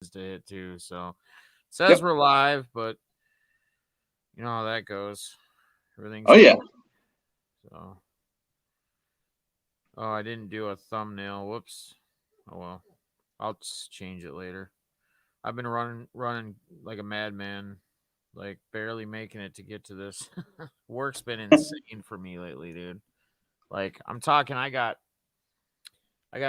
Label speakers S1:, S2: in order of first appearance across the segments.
S1: to hit too. So it says
S2: Yep.
S1: we're live, but you know how that goes.
S2: Oh
S1: Everything's
S2: yeah.
S1: changed. So, oh, I didn't do a thumbnail. Whoops. Oh well, I'll just change it later. I've been running like a madman, like barely making it to get to this. Work's been insane for me lately, dude. Like I'm talking, I got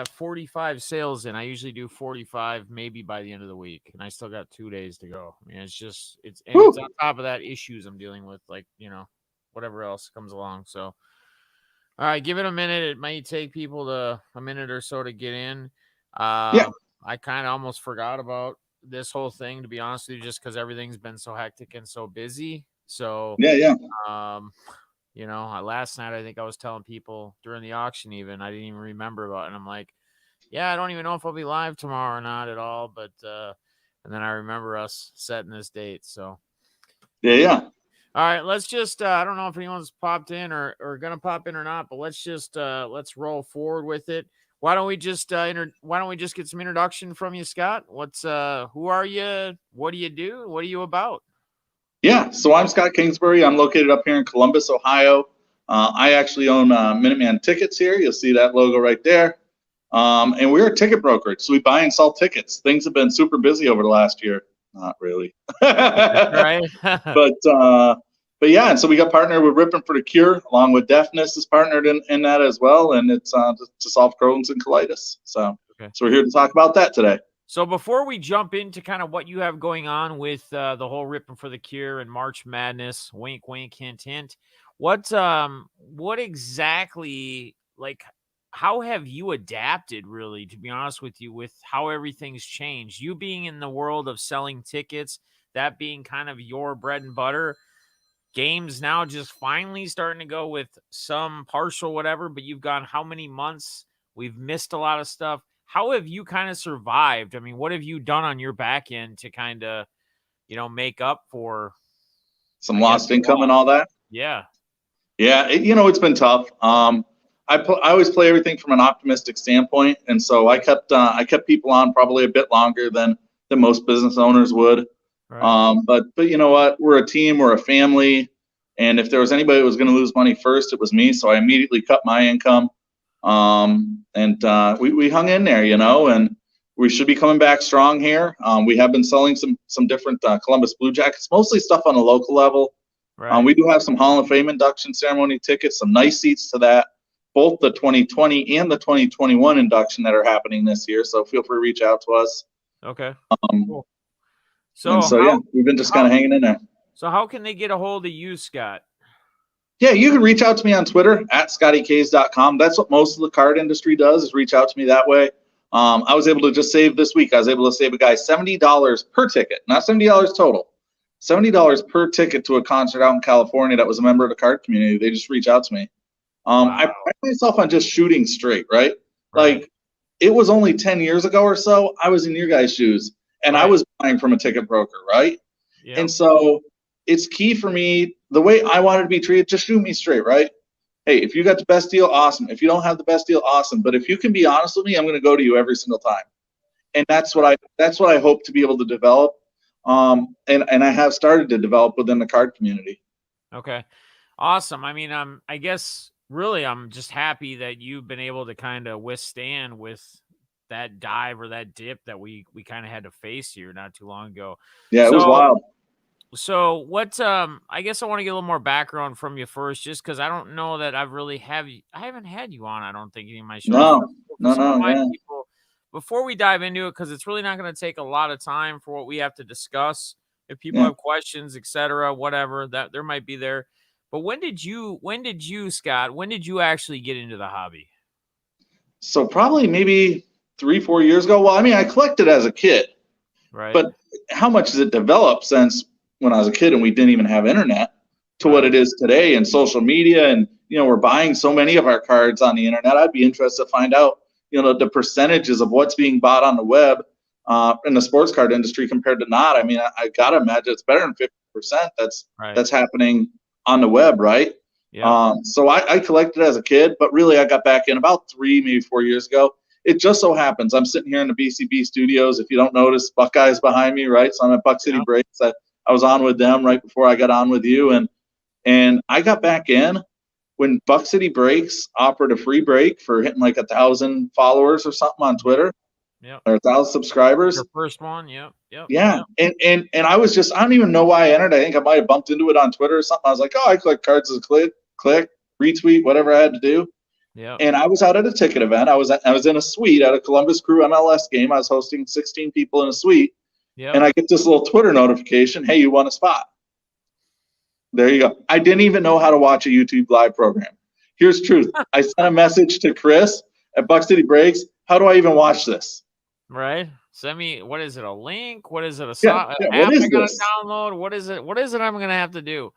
S1: 45 sales in. I usually do 45 maybe by the end of the week, and I still got 2 days to go. I mean, it's
S2: Woo.
S1: on top of that issues I'm dealing with, like whatever else comes along. So, all right, give it a minute. It might take people a minute or so to get in.
S2: Yeah.
S1: I kind of almost forgot about this whole thing, to be honest with you, just because everything's been so hectic and so busy. So,
S2: Yeah. Yeah.
S1: um, last night I think I was telling people during the auction, even I didn't even remember about it. And I'm like, yeah, I don't even know if I'll be live tomorrow or not at all. But and then I remember us setting this date. So
S2: Yeah.
S1: anyway,
S2: Yeah.
S1: all right, let's just I don't know if anyone's popped in or gonna pop in or not, but let's roll forward with it. Why don't we just why don't we just get some introduction from you, Scott? What's who are you? What do you do? What are you about?
S2: Yeah. So I'm Scott Kingsbury. I'm located up here in Columbus, Ohio. I actually own Minuteman tickets here. You'll see that logo right there. And we're a ticket brokerage, so we buy and sell tickets. Things have been super busy over the last year. Not really.
S1: That's right.
S2: but but yeah, and so we got partnered with Rippin for the Cure, along with Deafness is partnered in that as well, and it's to solve Crohn's and colitis.
S1: Okay.
S2: So we're here to talk about that today.
S1: So before we jump into kind of what you have going on with the whole Rippin' for the Cure and March Madness, wink, wink, hint, hint, what exactly, like, how have you adapted, really, to be honest with you, with how everything's changed? You being in the world of selling tickets, that being kind of your bread and butter, games now just finally starting to go with some partial whatever, but you've gone how many months? We've missed a lot of stuff. How have you kind of survived? I mean, what have you done on your back end to kind of, make up for,
S2: Some
S1: I guess,
S2: lost
S1: the
S2: income and
S1: loss?
S2: all that.
S1: Yeah.
S2: Yeah, it's been tough. I always play everything from an optimistic standpoint, and so I kept people on probably a bit longer than most business owners would.
S1: Right.
S2: But you know what? We're a team, we're a family, and if there was anybody who was going to lose money first, it was me. So I immediately cut my income, and we hung in there, and we should be coming back strong here. We have been selling some different Columbus Blue Jackets, mostly stuff on a local level.
S1: Right.
S2: We do have some Hall of Fame induction ceremony tickets, some nice seats to that, both the 2020 and the 2021 induction that are happening this year. So feel free to reach out to us.
S1: Okay.
S2: Um,
S1: Cool.
S2: and
S1: So
S2: so, yeah, we've been just kind of hanging in there.
S1: how can they get a hold of you, Scott?
S2: Yeah, you can reach out to me on Twitter at scottykays.com. That's what most of the card industry does, is reach out to me that way. I was able to just save this week. I was able to save a guy $70 per ticket, not $70 total. $70 per ticket to a concert out in California that was a member of the card community. They just reach out to me. I
S1: Wow.
S2: pride myself on just shooting straight, right?
S1: Right.
S2: Like, it was only 10 years ago or so, I was in your guys' shoes, and I
S1: Right.
S2: was buying from a ticket broker, right? And
S1: Yep.
S2: so it's key for me, the way I wanted to be treated, just shoot me straight, right? Hey, if you got the best deal, awesome. If you don't have the best deal, awesome. But if you can be honest with me, I'm going to go to you every single time. And that's what I hope to be able to develop. And I have started to develop within the card community.
S1: Okay. Awesome. I mean, I guess really I'm just happy that you've been able to kind of withstand with that dive or that dip that we kind of had to face here not too long ago.
S2: Yeah, it was
S1: So
S2: wild.
S1: what I guess I want to get a little more background from you first, just because I don't know that I haven't had you on, I don't think, any of my shows.
S2: No,
S1: For
S2: no,
S1: some of
S2: no,
S1: my
S2: yeah.
S1: people, before we dive into it, because it's really not going to take a lot of time for what we have to discuss. If people
S2: Yeah.
S1: have questions, etc., whatever, that there might be there. But when did you, Scott, when did you actually get into the hobby?
S2: So probably maybe 3, 4 years ago. Well, I mean, I collected as a kid,
S1: Right.
S2: but how much has it developed since when I was a kid and we didn't even have internet to what
S1: Right.
S2: it is today and social media? And, we're buying so many of our cards on the internet. I'd be interested to find out, the percentages of what's being bought on the web in the sports card industry compared to not. I mean, I got to imagine it's better than 50%
S1: Right.
S2: that's happening on the web, right?
S1: Yep.
S2: So I collected as a kid, but really I got back in about 3, maybe 4 years ago. it just so happens I'm sitting here in the BCB studios. If you don't notice, Buckeyes behind me, right? So I'm at Buck City
S1: Yeah.
S2: Breaks. I was on with them right before I got on with you, and I got back in when Buck City Breaks offered a free break for hitting like 1,000 followers or something on Twitter,
S1: Yep.
S2: or 1,000 subscribers.
S1: Your first one. Yep. Yep.
S2: Yeah,
S1: Yep.
S2: and I was just, I don't even know why I entered. I think I might have bumped into it on Twitter or something. I was like, oh, I click cards as click, retweet, whatever I had to do.
S1: Yep.
S2: And I was out at a ticket event. I was in a suite at a Columbus Crew MLS game. I was hosting 16 people in a suite,
S1: Yep.
S2: and I get this little Twitter notification, hey, you won a spot. There you go. I didn't even know how to watch a YouTube live program. Here's truth. I sent a message to Chris at Buck City Breaks. How do I even watch this?
S1: Right. Send me, what is it? A link? What is it?
S2: Yeah. What
S1: App
S2: is
S1: I gotta
S2: this?
S1: download? What is it? What is it I'm gonna have to do?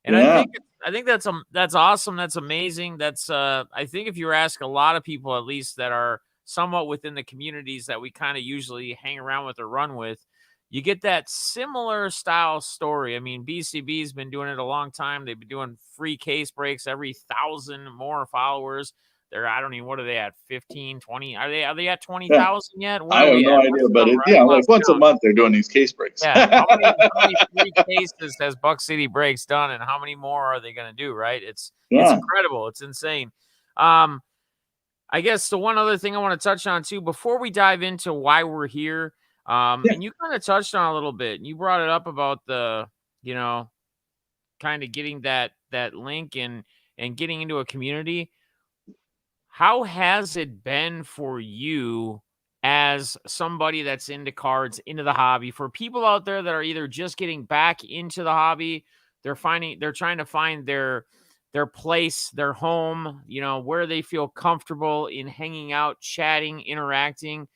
S1: And
S2: Yeah.
S1: I think that's awesome. That's amazing. That's I think if you ask a lot of people, at least that are somewhat within the communities that we kind of usually hang around with or run with, you get that similar style story. I mean, BCB's been doing it a long time. They've been doing free case breaks every 1,000 more followers. They're, I don't even, what are they at? 15, 20? Are they at
S2: Yeah.
S1: 20,000 yet? Where
S2: I
S1: are
S2: have
S1: we
S2: no
S1: at? What's
S2: idea,
S1: the
S2: but
S1: number? I
S2: yeah, like
S1: lost
S2: once a
S1: count.
S2: month they're doing these case breaks.
S1: Yeah. How many free cases has Buck City Breaks done, and how many more are they going to do? Right? It's
S2: Yeah.
S1: incredible. It's insane. I guess the one other thing I want to touch on too before we dive into why we're here,
S2: Yeah.
S1: and you kind of touched on a little bit. You brought it up about the, you know, kind of getting that link and getting into a community. How has it been for you as somebody that's into cards, into the hobby, for people out there that are either just getting back into the hobby, they're trying to find their place, their home, you know, where they feel comfortable in hanging out, chatting, interacting.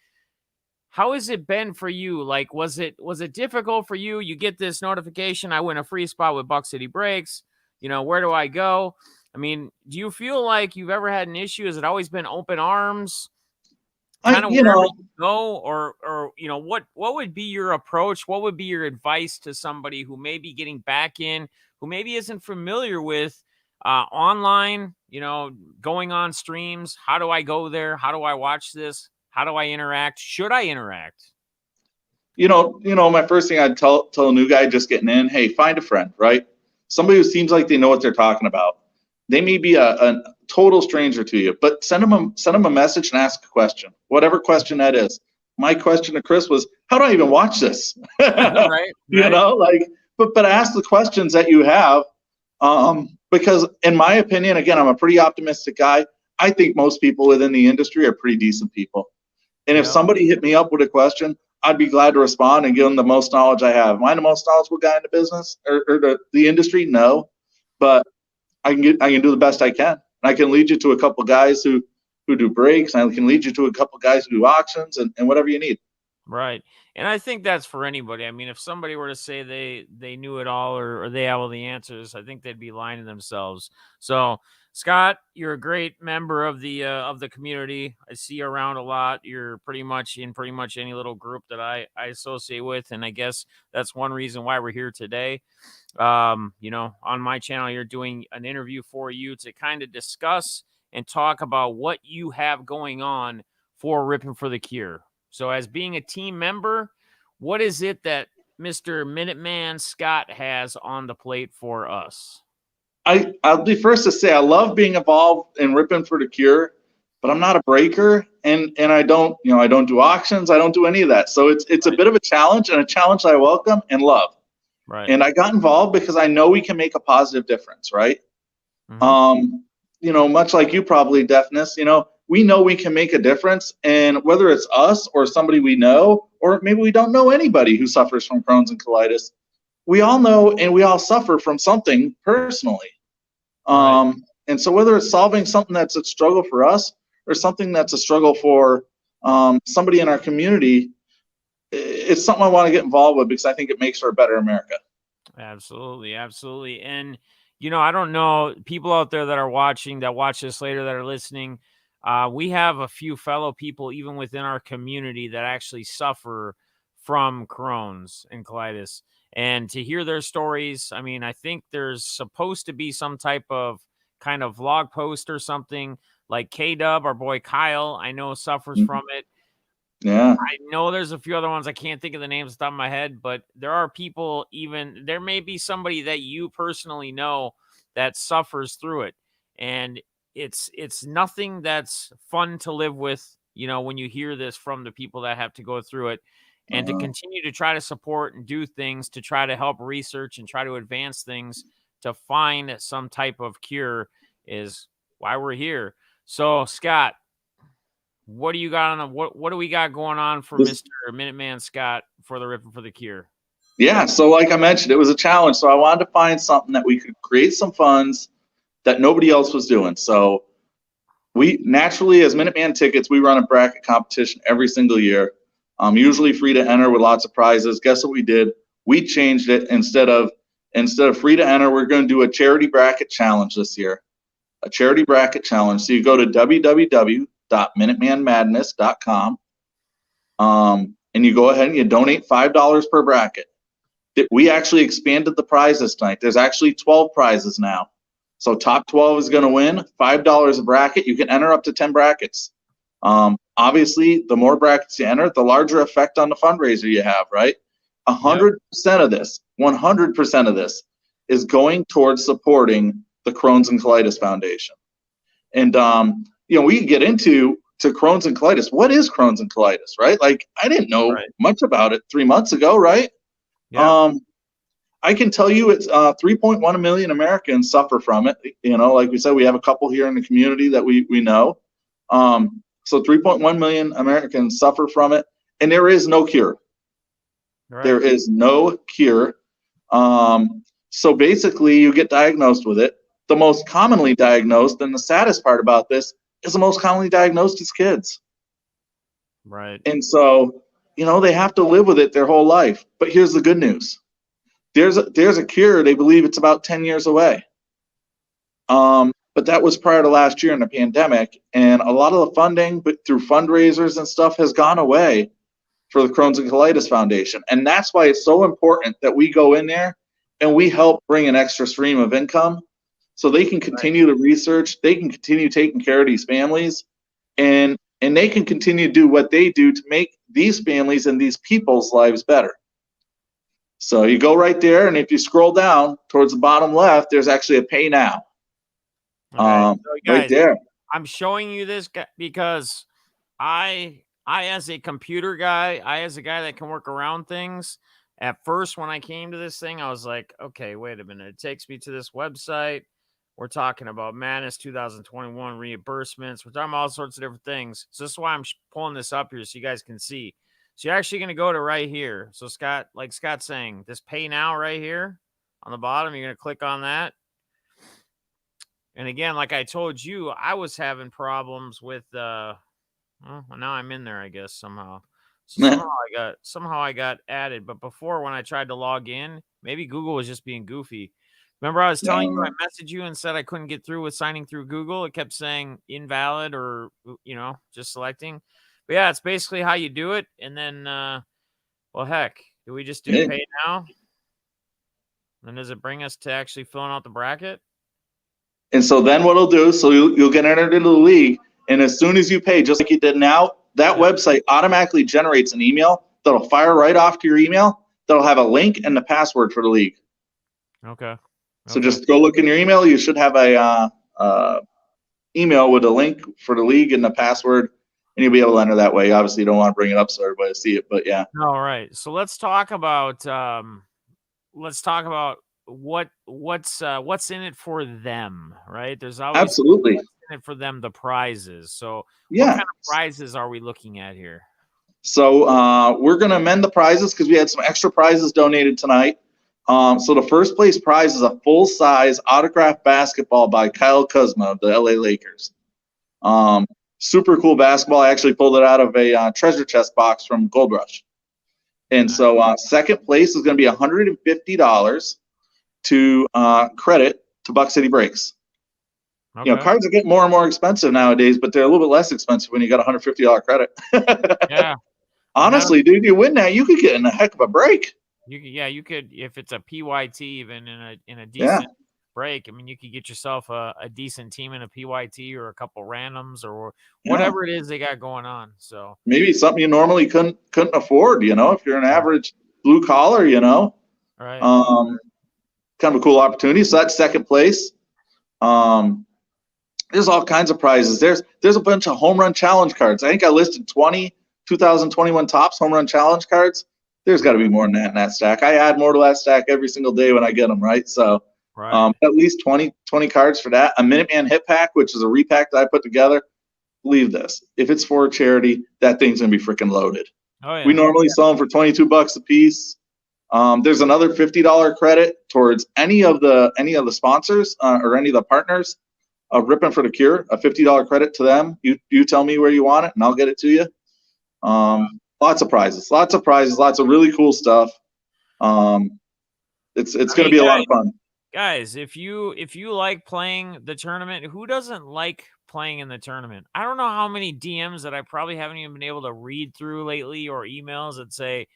S1: How has it been for you? Like, was it difficult for you? You get this notification, I win a free spot with Buck City Breaks. You know, where do I go? I mean, do you feel like you've ever had an issue? Has it always been open arms,
S2: I
S1: kind of
S2: you
S1: wherever
S2: know,
S1: you go, or you know, what would be your approach? What would be your advice to somebody who may be getting back in, who maybe isn't familiar with online, you know, going on streams? How do I go there? How do I watch this? How do I interact? Should I interact?
S2: my first thing I'd tell a new guy just getting in, hey, find a friend, right? Somebody who seems like they know what they're talking about. They may be a total stranger to you, but send them a message and ask a question, whatever question that is. My question to Chris was, how do I even watch this?
S1: Right,
S2: You
S1: right.
S2: know, like, but ask the questions that you have, because in my opinion, again, I'm a pretty optimistic guy. I think most people within the industry are pretty decent people. And if
S1: Yep.
S2: somebody hit me up with a question, I'd be glad to respond and give them the most knowledge I have. Am I the most knowledgeable guy in the business or the industry? No, but I can do the best I can. And I can lead you to a couple guys who do breaks. I can lead you to a couple guys who do auctions and whatever you need.
S1: Right. And I think that's for anybody. I mean, if somebody were to say they knew it all, or they have all the answers, I think they'd be lying to themselves. So, Scott, you're a great member of the community. I see you around a lot. You're pretty much in pretty much any little group that I associate with, and I guess that's one reason why we're here today. You know, on my channel, you're doing an interview for you to kind of discuss and talk about what you have going on for Ripping for the Cure. So, as being a team member, what is it that Mr. Minuteman Scott has on the plate for us?
S2: I'll be first to say I love being involved in Ripping for the Cure, but I'm not a breaker and I don't do auctions. I don't do any of that. So it's a
S1: Right.
S2: bit of a challenge and a challenge I welcome and love.
S1: Right.
S2: And I got involved because I know we can make a positive difference, right?
S1: Mm-hmm.
S2: Much like you probably, Deafness, we know we can make a difference. And whether it's us or somebody we know, or maybe we don't know anybody who suffers from Crohn's and colitis, we all know and we all suffer from something personally.
S1: Right.
S2: And so whether it's solving something that's a struggle for us or something that's a struggle for somebody in our community, it's something I want to get involved with because I think it makes for a better America.
S1: Absolutely, absolutely. And you know, I don't know people out there that are watching, that watch this later, that are listening. We have a few fellow people, even within our community, that actually suffer from Crohn's and colitis. And to hear their stories, I mean, I think there's supposed to be some type of kind of vlog post or something like K-Dub, our boy Kyle, I know suffers from it.
S2: Yeah.
S1: I know there's a few other ones. I can't think of the names off the top of my head, but there are people, even there may be somebody that you personally know that suffers through it. And it's nothing that's fun to live with, when you hear this from the people that have to go through it. And to continue to try to support and do things to try to help research and try to advance things to find some type of cure is why we're here. So, Scott, what do you got on what do we got going on for Mr. Minuteman Scott for the Rippin for the Cure?
S2: Yeah, so like I mentioned, it was a challenge. So I wanted to find something that we could create some funds that nobody else was doing. So we naturally, as Minuteman Tickets, we run a bracket competition every single year. Usually free to enter with lots of prizes. Guess what we did? We changed it. Instead of free to enter, we're going to do a charity bracket challenge this year. A charity bracket challenge. So you go to www.minutemanmadness.com, and you go ahead and you donate $5 per bracket. We actually expanded the prizes tonight. There's actually 12 prizes now. So top 12 is going to win $5 a bracket. You can enter up to 10 brackets. Obviously, the more brackets you enter, the larger effect on the fundraiser you have, right? 100% of this, 100% of this is going towards supporting the Crohn's and Colitis Foundation. And, we can get into Crohn's and colitis. What is Crohn's and colitis, right? Like, I didn't know much about it 3 months ago, right? Yeah. I can tell you it's 3.1 million Americans suffer from it. Like we said, we have a couple here in the community that we know. So 3.1 million Americans suffer from it, and there is no cure. Right. There is no cure. So basically, you get diagnosed with it. The most commonly diagnosed, and the saddest part about this, is the most commonly diagnosed is kids.
S1: Right.
S2: And so, they have to live with it their whole life. But here's the good news. There's a cure. They believe it's about 10 years away. But that was prior to last year in the pandemic. And a lot of the funding, but through fundraisers and stuff, has gone away for the Crohn's and Colitis Foundation. And that's why it's so important that we go in there and we help bring an extra stream of income so they can continue to research, they can continue taking care of these families, and they can continue to do what they do to make these families and these people's lives better. So you go right there, and if you scroll down towards the bottom left, there's actually a pay now.
S1: Okay. So guys,
S2: right there.
S1: I'm showing you this because I as a computer guy, as a guy that can work around things, at first when I came to this thing, I was like, okay, wait a minute. It takes me to this website. We're talking about Madness 2021 reimbursements. We're talking about all sorts of different things. So this is why I'm pulling this up here so you guys can see. So you're actually going to go to right here. So Scott, like Scott's saying, this pay now right here on the bottom, you're going to click on that. And again, like I told you, I was having problems with, well, now I'm in there, I guess, somehow. So somehow I got added. But before, when I tried to log in, maybe Google was just being goofy. Remember I was telling you, I messaged you and said I couldn't get through with signing through Google. It kept saying invalid or, just selecting. But yeah, it's basically how you do it. And then, well, heck, do we just do pay now? Then does it bring us to actually filling out the bracket?
S2: And so then what it'll do, so you'll get entered into the league. And as soon as you pay, just like you did now, that website automatically generates an email that'll fire right off to your email. That'll have a link and the password for the league.
S1: Okay.
S2: So just go look in your email. You should have a email with a link for the league and the password, and you'll be able to enter that way. Obviously, you don't want to bring it up so everybody see it, but yeah.
S1: All right. So let's talk about what's in it for them, right? There's always
S2: absolutely
S1: what's in it for them, the prizes. So
S2: yeah,
S1: what kind of prizes are we looking at here?
S2: So we're going to amend the prizes because we had some extra prizes donated tonight. So the first place prize is a full-size autographed basketball by Kyle Kuzma of the LA Lakers. Super cool basketball. I actually pulled it out of a treasure chest box from Gold Rush. And so second place is going to be $150 to credit to Buck City Breaks. Okay. Cards are getting more and more expensive nowadays, but they're a little bit less expensive when you got $150 credit.
S1: Yeah.
S2: Honestly, dude, you win that, you could get in a heck of a break.
S1: You could, if it's a PYT even in a decent break, I mean, you could get yourself a decent team in a PYT or a couple randoms or
S2: Yeah.
S1: whatever it is they got going on. So
S2: Maybe something you normally couldn't afford, if you're an
S1: right,
S2: average blue collar,
S1: right.
S2: um, kind of a cool opportunity. So that's second place. Um, there's all kinds of prizes. There's a bunch of home run challenge cards. I think I listed 2021 tops home run challenge cards. There's got to be more than that in that stack. I add more to that stack every single day when I get them, right? So
S1: Right.
S2: at least 20 cards for that. A Minuteman hit pack, which is a repack that I put together. Believe this, if it's for a charity, that thing's gonna be freaking loaded.
S1: Oh
S2: We
S1: yeah.
S2: normally sell them for $22 a piece. There's another $50 credit towards any of the sponsors or any of the partners of Rippin for the Cure. A $50 credit to them. You tell me where you want it, and I'll get it to you. Lots of prizes, lots of really cool stuff. It's
S1: I
S2: going to
S1: mean,
S2: be a lot of fun.
S1: guys, if you like playing the tournament, who doesn't like playing in the tournament? I don't know how many DMs that I probably haven't even been able to read through lately, or emails that say,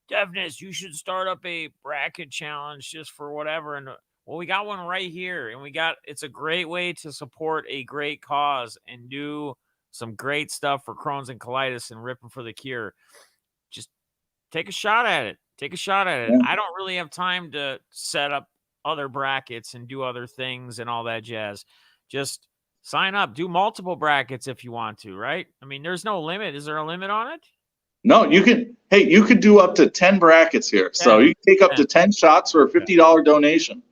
S1: Devness, you should start up a bracket challenge just for whatever. And well, we got one right here, and it's a great way to support a great cause and do some great stuff for Crohn's and colitis and Ripping for the Cure. Just take a shot at it. Take a shot at it.
S2: Yeah.
S1: I don't really have time to set up other brackets and do other things and all that jazz. Just sign up, do multiple brackets if you want to, right? I mean, there's no limit. Is there a limit on it?
S2: No, you can. Hey, you could do up to 10 brackets here.
S1: 10,
S2: So you can take up
S1: 10.
S2: to 10 shots for a $50 donation.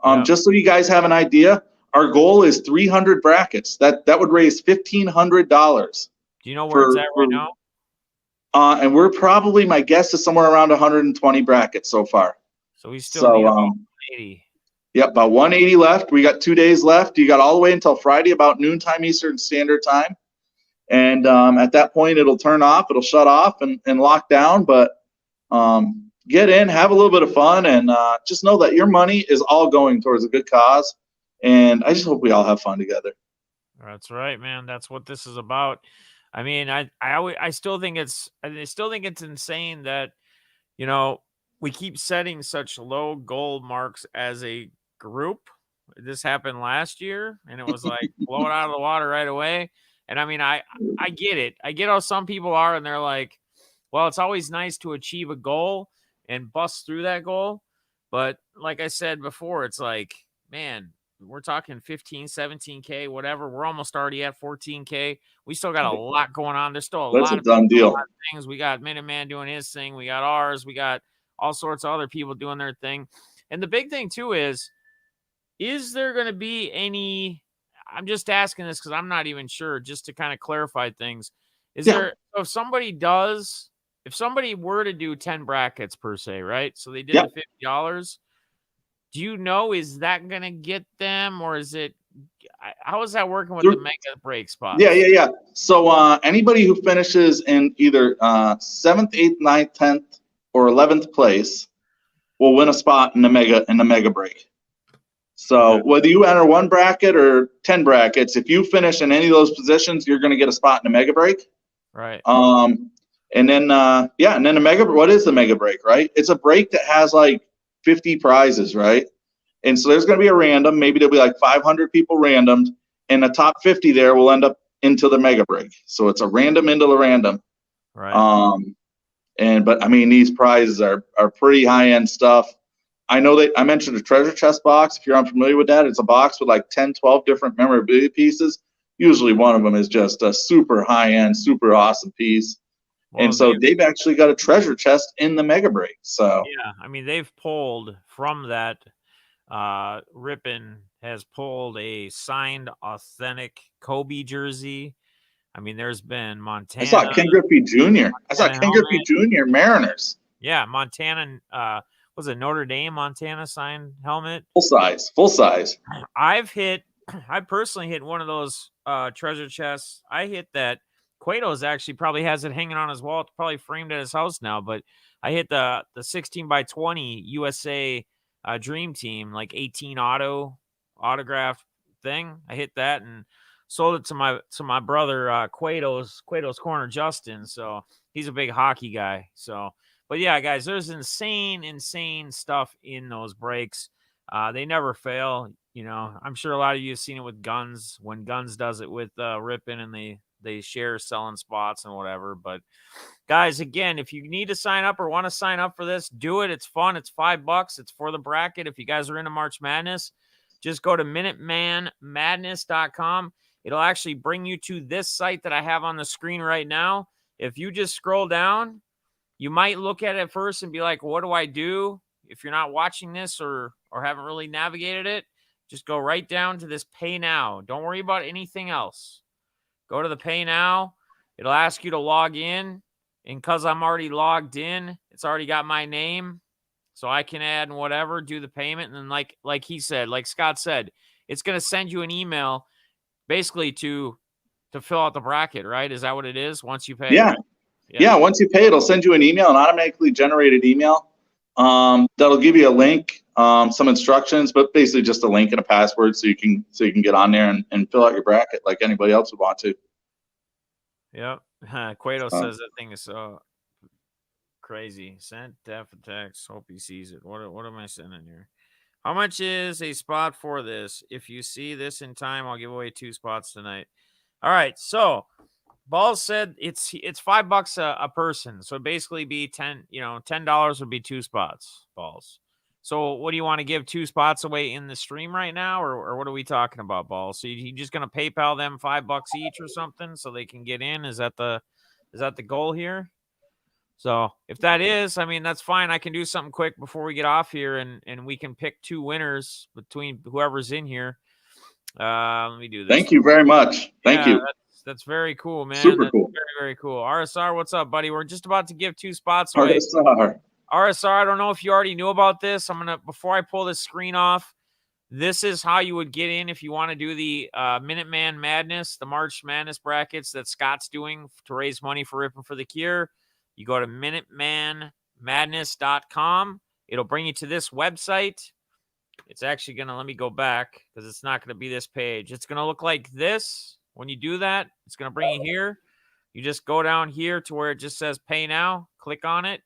S1: Yep.
S2: Just so you guys have an idea, our goal is 300 brackets. That would raise $1,500.
S1: Do you know where it's at right now?
S2: And we're probably, my guess is somewhere around 120 brackets so far.
S1: So we still need about 80.
S2: Yep, about 180 left. We got 2 days left. You got all the way until Friday about noontime Eastern Standard Time. And at that point, it'll turn off. It'll shut off and lock down. But get in, have a little bit of fun, and just know that your money is all going towards a good cause. And I just hope we all have fun together.
S1: That's right, man. That's what this is about. I mean, I still think it's insane that, we keep setting such low goal marks as a group. This happened last year, and it was like blow it out of the water right away. And I mean, I get it. I get how some people are, and they're like, well, it's always nice to achieve a goal and bust through that goal. But like I said before, it's like, man, we're talking 15, 17K, whatever. We're almost already at 14K. We still got a lot going on. There's still a
S2: That's
S1: lot
S2: a done deal.
S1: things. We got Minuteman doing his thing. We got ours. We got all sorts of other people doing their thing. And the big thing, too, is there going to be any – I'm just asking this because I'm not even sure, just to kind of clarify things. If somebody were to do 10 brackets per se, right? So they did the $50. Do you know, is that going to get them, or is it – how is that working with the mega break spots?
S2: Yeah. So anybody who finishes in either 7th, 8th, 9th, 10th, or 11th place will win a spot in the mega break. So whether you enter one bracket or 10 brackets, if you finish in any of those positions, you're going to get a spot in the mega break.
S1: Right.
S2: And then the mega. What is the mega break? Right. It's a break that has like 50 prizes, right? And so there's going to be a random. Maybe there'll be like 500 people randomed, and the top 50 there will end up into the mega break. So it's a random into the random.
S1: Right.
S2: But I mean, these prizes are pretty high end stuff. I know that I mentioned a treasure chest box. If you're unfamiliar with that, it's a box with like 10, 12 different memorabilia pieces. Usually one of them is just a super high end, super awesome piece. Well, and so they've actually got a treasure chest in the mega break. So
S1: yeah, I mean, they've pulled from that. Rippin has pulled a signed authentic Kobe jersey. I mean, there's been Montana.
S2: I saw Ken Griffey Jr. Mariners.
S1: Yeah, Montana. Was it Notre Dame Montana signed helmet?
S2: Full size.
S1: I personally hit one of those treasure chests. I hit that. Cueto's actually probably has it hanging on his wall. It's probably framed at his house now. But I hit the 16x20 USA Dream Team, like 18 autograph thing. I hit that and sold it to my brother Cueto's Corner Justin. So he's a big hockey guy. So, but yeah, guys, there's insane stuff in those breaks. They never fail. I'm sure a lot of you have seen it with Guns when Guns does it with Rippin, and they share selling spots and whatever. But guys, again, if you need to sign up or want to sign up for this, do it. It's fun. It's $5. It's for the bracket. If you guys are into March Madness, just go to minutemanmadness.com. It'll actually bring you to this site that I have on the screen right now. If you just scroll down, you might look at it first and be like, what do I do? If you're not watching this or haven't really navigated it, just go right down to this pay now. Don't worry about anything else. Go to the pay now. It'll ask you to log in. And because I'm already logged in, it's already got my name. So I can add and whatever, do the payment. And then like he said, like Scott said, it's going to send you an email basically to fill out the bracket, right? Is that what it is once you pay?
S2: Yeah.
S1: Right?
S2: Yeah. Once you pay, it'll send you an email, an automatically generated email. That'll give you a link, some instructions, but basically just a link and a password so you can get on there and fill out your bracket like anybody else would want to.
S1: Yep. Cueto says that thing is so crazy. Sent def text. Hope he sees it. What am I sending here? How much is a spot for this? If you see this in time, I'll give away 2 spots tonight. All right. So Balls said it's $5 a person. So basically be $10 would be 2 spots, Balls. So what do you want to give 2 spots away in the stream right now? Or what are we talking about, Balls? So you just going to PayPal them $5 each or something so they can get in? Is that the goal here? So if that is, I mean, that's fine. I can do something quick before we get off here and we can pick 2 winners between whoever's in here. Let me do this.
S2: Thank you very much. Thank you.
S1: That's very cool, man.
S2: Super
S1: that's
S2: cool.
S1: Very, very cool. RSR, what's up, buddy? We're just about to give 2 spots away. RSR, I don't know if you already knew about this. Before I pull this screen off, this is how you would get in if you want to do the Minuteman Madness, the March Madness brackets that Scott's doing to raise money for Rippin for the Cure. You go to minutemanmadness.com. It'll bring you to this website. It's actually going to, let me go back because it's not going to be this page. It's going to look like this. When you do that, it's going to bring you here. You just go down here to where it just says pay now. Click on it.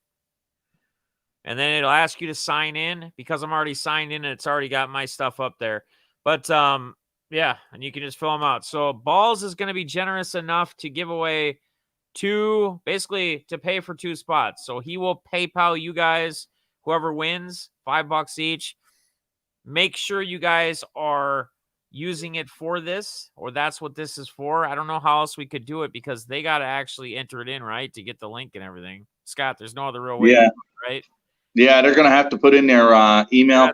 S1: And then it'll ask you to sign in because I'm already signed in and it's already got my stuff up there. But yeah, and you can just fill them out. So Balls is going to be generous enough to give away 2, basically to pay for 2 spots. So he will PayPal you guys, whoever wins, $5 each. Make sure you guys are using it for this, or that's what this is for. I don't know how else we could do it because they got to actually enter it in, right, to get the link and everything. Scott, there's no other real way, right?
S2: Yeah, they're going to have to put in their email.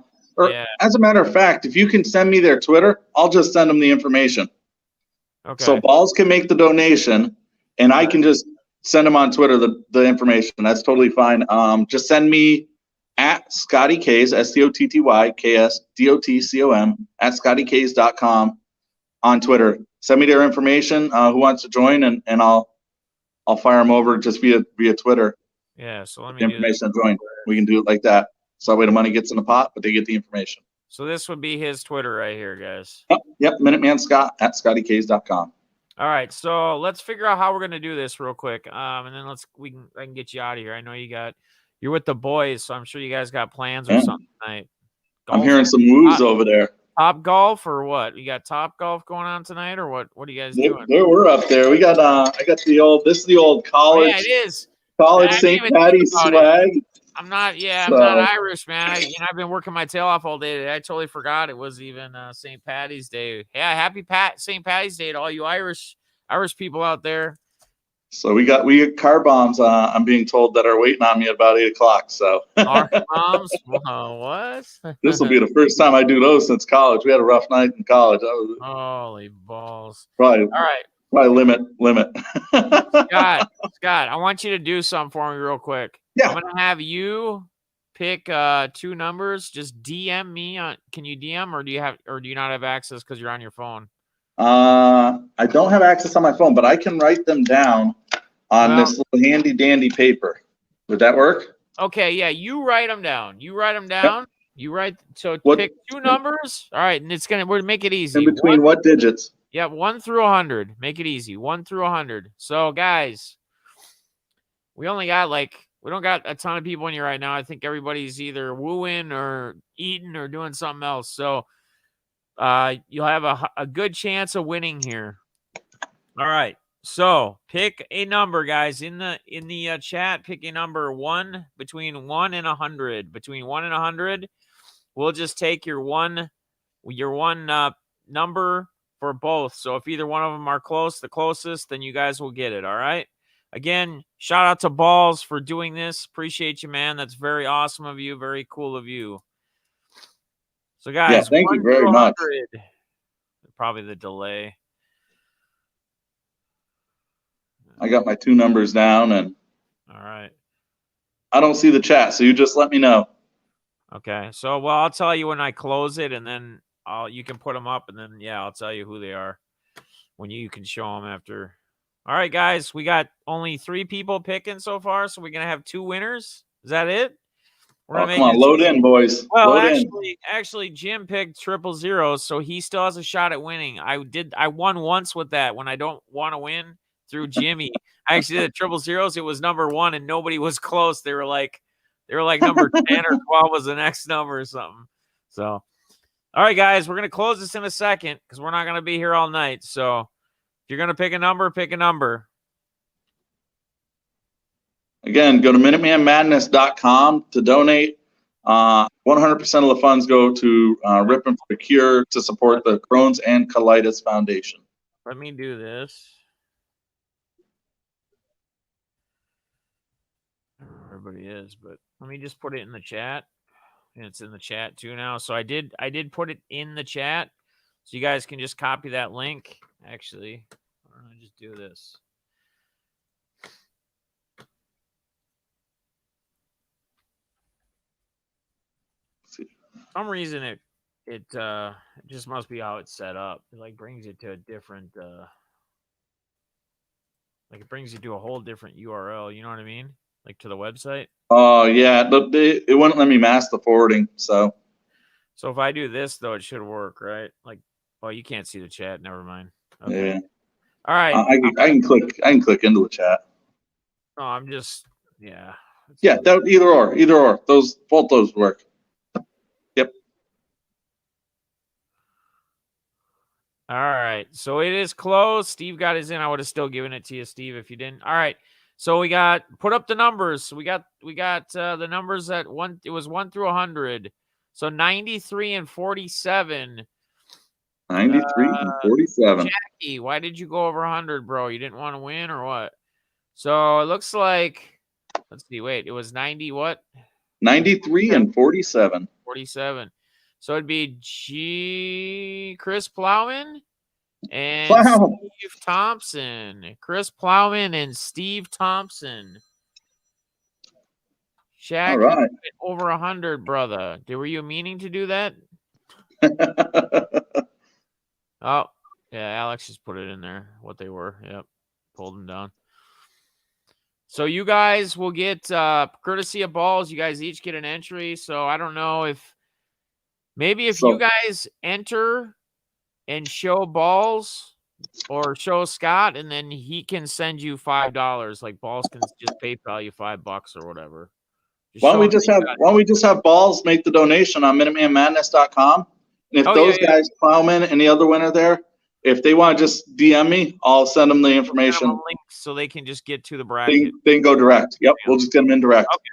S2: As a matter of fact, if you can send me their Twitter, I'll just send them the information. Okay. So Balls can make the donation, and I can just send them on Twitter the information. That's totally fine. Just send me at Scotty K's, SCOTTYKSDOTCOM, at ScottyK's.com on Twitter. Send me their information, who wants to join, and I'll fire them over just via Twitter.
S1: Yeah, so let me
S2: the information to join. We can do it like that. So that way the money gets in the pot, but they get the information.
S1: So this would be his Twitter right here, guys.
S2: Yep, Minuteman Scott at ScottyK's.com.
S1: All right, so let's figure out how we're gonna do this real quick. And then I can get you out of here. I know you're with the boys, so I'm sure you guys got plans or something tonight.
S2: I'm hearing some moves over there.
S1: Top golf or what? You got Top Golf going on tonight, or what? What are you guys doing?
S2: We're up there. We got I got the old. This is the old college.
S1: Oh, yeah, it is.
S2: College St. Patty's swag.
S1: I'm not Irish, man. I've been working my tail off all day today. I totally forgot it was even St. Patty's Day. Yeah, happy St. Patty's Day to all you Irish people out there.
S2: So we got car bombs. I'm being told that are waiting on me at about 8:00. So
S1: car bombs. What?
S2: This will be the first time I do those since college. We had a rough night in college.
S1: Holy balls!
S2: Probably
S1: all right.
S2: Probably limit.
S1: Scott, I want you to do something for me real quick.
S2: Yeah.
S1: I'm gonna have you pick 2 numbers. Just DM me on. Can you DM or do you not have access because you're on your phone?
S2: I don't have access on my phone, but I can write them down on this little handy dandy paper. Would that work?
S1: Okay, yeah, you write them down. Yep. You write. So pick 2 numbers. All right, and we're gonna make it easy.
S2: In between what digits?
S1: Yeah, 1 through 100. Make it easy. 1 through 100. So guys, we only got We don't got a ton of people in here right now. I think everybody's either wooing or eating or doing something else. So you'll have a good chance of winning here. All right. So pick a number, guys, in the chat. Pick a number between 1 and 100. Between 1 and 100. We'll just take your one number for both. So if either one of them are the closest, then you guys will get it. All right. Again, shout out to Balls for doing this. Appreciate you, man. That's very awesome of you. Very cool of you. So, guys,
S2: thank you very much.
S1: Probably the delay.
S2: I got my 2 numbers down, and
S1: all right.
S2: I don't see the chat, so you just let me know.
S1: Okay. So, well, I'll tell you when I close it, and then you can put them up, and then I'll tell you who they are when you can show them after. All right, guys, we got only 3 people picking so far, so we're gonna have 2 winners. Is that it?
S2: We're gonna come on, load in, boys.
S1: Well,
S2: load
S1: actually, Jim picked 000, so he still has a shot at winning. I won once with that when I don't want to win through Jimmy. I actually did 000. It was number 1, and nobody was close. They were like number 10 or 12 was the next number or something. So, all right, guys, we're gonna close this in a second because we're not gonna be here all night. So, if you're gonna pick a number, pick a number.
S2: Again, go to MinutemanMadness.com to donate. 100% of the funds go to Rippin for the Cure to support the Crohn's and Colitis Foundation.
S1: Let me do this. Everybody is, but let me just put it in the chat. And it's in the chat too now. So I did put it in the chat. So you guys can just copy that link. Actually, why don't I just do this? For some reason it just must be how it's set up. It like brings it to a different like it brings you to a whole different URL, you know what I mean? Like to the website.
S2: Oh yeah, it wouldn't let me mask the forwarding. So
S1: if I do this though, it should work, right? Like, oh, you can't see the chat. Never mind. Okay.
S2: Yeah.
S1: All right.
S2: I can click into the chat.
S1: No, I'm just
S2: Yeah, either or. Both those work. Yep.
S1: All right. So it is closed. Steve got his in. I would have still given it to you, Steve, if you didn't. All right. So we got put up the numbers. So we got the numbers at one. It was 1 through 100. So 93 and 47.
S2: 93 and 47.
S1: Jackie, why did you go over 100, bro? You didn't want to win or what? So it looks like, let's see. Wait, it was 90 what?
S2: 93 and 47.
S1: 47. So it'd be Chris Plowman and Steve Thompson. Chris Plowman and Steve Thompson. Shaq,
S2: all right.
S1: over 100, brother. Were you meaning to do that? Oh, yeah, Alex just put it in there, what they were. Yep, pulled them down. So you guys will get, courtesy of Balls, you guys each get an entry. So I don't know if you guys enter and show Balls or show Scott, and then he can send you $5. Like Balls can just PayPal you $5 or whatever.
S2: Why don't we just have Balls make the donation on MinutemanMadness.com? And if those guys, Plowman and the other winner there, if they want to just DM me, I'll send them the information.
S1: Link so they can just get to the bracket.
S2: They can go direct. Yep, we'll just get them in direct.
S1: Okay.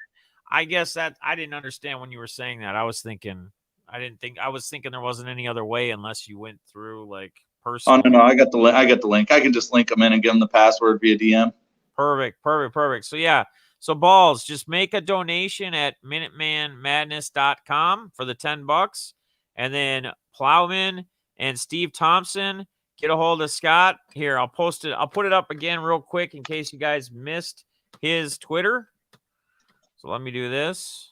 S1: I guess that I didn't understand when you were saying that. I was thinking there wasn't any other way unless you went through like personally.
S2: Oh no, I got the link. I can just link them in and give them the password via DM.
S1: Perfect. So yeah. So Balls, just make a donation at MinutemanMadness.com for the $10. And then Plowman and Steve Thompson, get a hold of Scott. Here, I'll post it. I'll put it up again real quick in case you guys missed his Twitter. So let me do this.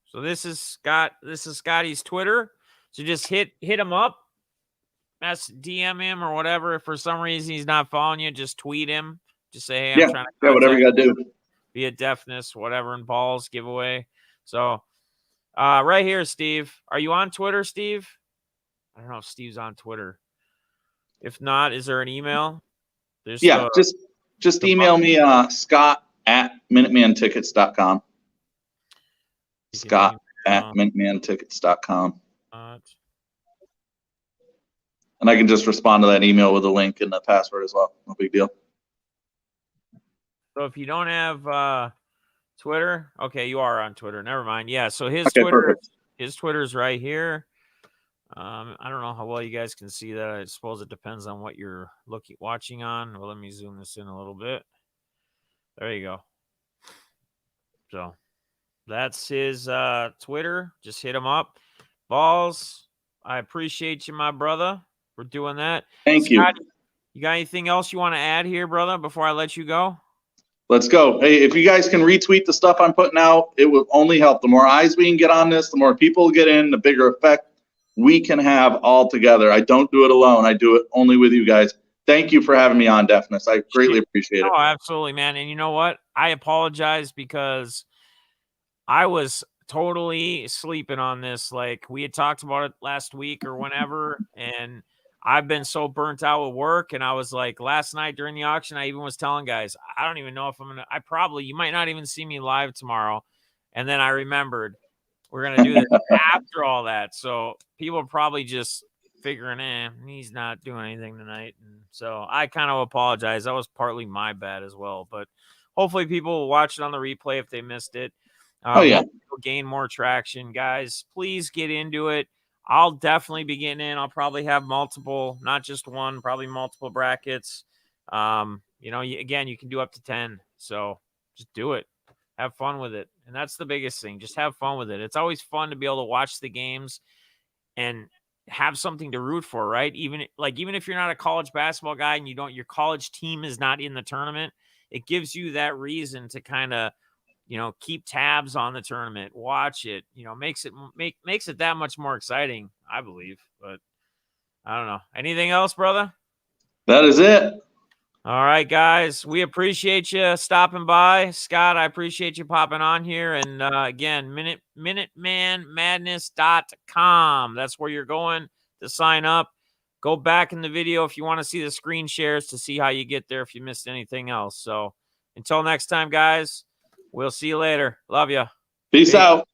S1: So this is Scotty's Twitter. So just hit him up. DM him or whatever. If for some reason he's not following you, just tweet him. Just say, hey, I'm trying to
S2: whatever you got to do.
S1: Be a deafness, whatever, and Balls giveaway. So right here, Steve. Are you on Twitter, Steve? I don't know if Steve's on Twitter. If not, is there an email? There's
S2: Yeah, just email me Scott@MinutemanTickets.com. Scott@MinutemanTickets.com. And I can just respond to that email with a link and the password as well. No big deal.
S1: So if you don't have Twitter, okay, you are on Twitter. Never mind. Yeah, so his
S2: Perfect.
S1: his Twitter's right here. I don't know how well you guys can see that. I suppose it depends on what you're watching on. Well, let me zoom this in a little bit. There you go. So that's his Twitter. Just hit him up. Balls, I appreciate you, my brother, for doing that.
S2: Thank you.
S1: You got anything else you want to add here, brother, before I let you go?
S2: Let's go. Hey, if you guys can retweet the stuff I'm putting out, it will only help. The more eyes we can get on this, the more people get in, the bigger effect we can have all together. I don't do it alone. I do it only with you guys. Thank you for having me on, Deafness. I greatly appreciate it.
S1: Oh, absolutely, man. And you know what? I apologize because I was totally sleeping on this. Like, we had talked about it last week or whenever, and I've been so burnt out with work. And I was like, last night during the auction, I even was telling guys, I don't even know if I'm going to, you might not even see me live tomorrow. And then I remembered we're going to do this after all that. So people are probably just figuring, he's not doing anything tonight. And so I kind of apologize. That was partly my bad as well. But hopefully people will watch it on the replay if they missed it. Hopefully it'll gain more traction. Guys, please get into it. I'll definitely be getting in. I'll probably have multiple, not just one, probably multiple brackets. Again, you can do up to 10. So just do it. Have fun with it. And that's the biggest thing. Just have fun with it. It's always fun to be able to watch the games and have something to root for, right? Even if you're not a college basketball guy and your college team is not in the tournament, it gives you that reason to kind of, keep tabs on the tournament, watch it, makes it that much more exciting, I believe. But I don't know. Anything else, brother?
S2: That is it.
S1: All right, guys. We appreciate you stopping by. Scott, I appreciate you popping on here. And again, MinutemanMadness.com. That's where you're going to sign up. Go back in the video if you want to see the screen shares to see how you get there if you missed anything else. So until next time, guys. We'll see you later. Love you.
S2: Peace out.